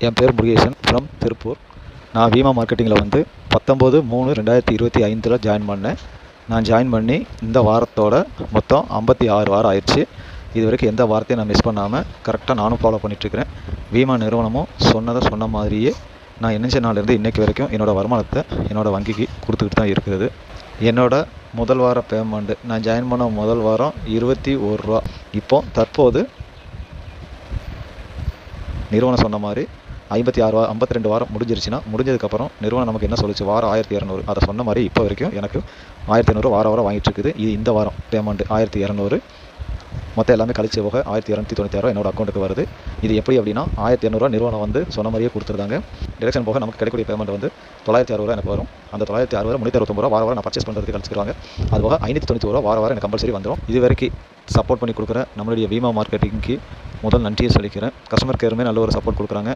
என் பேர் முருகேசன் ஃப்ரம் திருப்பூர். நான் வீமா மார்க்கெட்டிங்கில் வந்து 19/3/2025 ஜாயின் பண்ணேன். நான் ஜாயின் பண்ணி இந்த வாரத்தோட மொத்தம் 56 வாரம் ஆயிடுச்சு. இது வரைக்கும் எந்த வாரத்தையும் நான் மிஸ் பண்ணாமல் கரெக்டாக நானும் ஃபாலோ பண்ணிகிட்ருக்கிறேன். வீமா நிறுவனமும் சொன்ன மாதிரியே நான் இணைஞ்ச நாள்லேருந்து இன்றைக்கு வரைக்கும் என்னோடய வருமானத்தை என்னோடய வங்கிக்கு கொடுத்துக்கிட்டு தான் இருக்குது. என்னோடய முதல் வார பேமெண்ட்டு நான் ஜாயின் பண்ண முதல் வாரம் ரூ. 21. தற்போது நிறுவனம் சொன்ன மாதிரி 52 வாரம் முடிஞ்சிருச்சுன்னா, முடிஞ்சதுக்கப்புறம் நிறுவனம் நமக்கு என்ன சொல்லிச்சு, வாரம் 1200. அதை சொன்ன மாதிரி இப்போ வரைக்கும் எனக்கு 1500 வாரம் வாங்கிட்டு இருக்குது. இது இந்த வாரம் பேமெண்ட்டு 1200. மொத்தம் எல்லாமே கழிச்சு போக 1296 என்னோட அக்கௌண்ட்டுக்கு வருது. இது எப்படி அப்படின்னா, 1200 நிறுவனம் வந்து சொன்ன மாதிரியே கொடுத்துருந்தாங்க. டிடக்ஷன் போக நமக்கு கிடைக்கக்கூடிய பேமெண்ட் வந்து 960 எனக்கு வரும். அந்த 960 369 வாரம் நான் பர்ச்சேஸ் பண்ணுறதுக்கு கழிச்சுக்கிறாங்க. அது போக 590 வாரம் எனக்கு கம்பல்சரி வந்துடும். இது வரைக்கும் சப்போர்ட் பண்ணி கொடுக்குற நம்மளுடைய வீமா மார்க்கெட்டிங்க்கு முதல் நன்றியை சொல்லிக்கிறேன். கஸ்டமர் கேருமே நல்ல ஒரு சப்போர்ட் கொடுக்குறாங்க.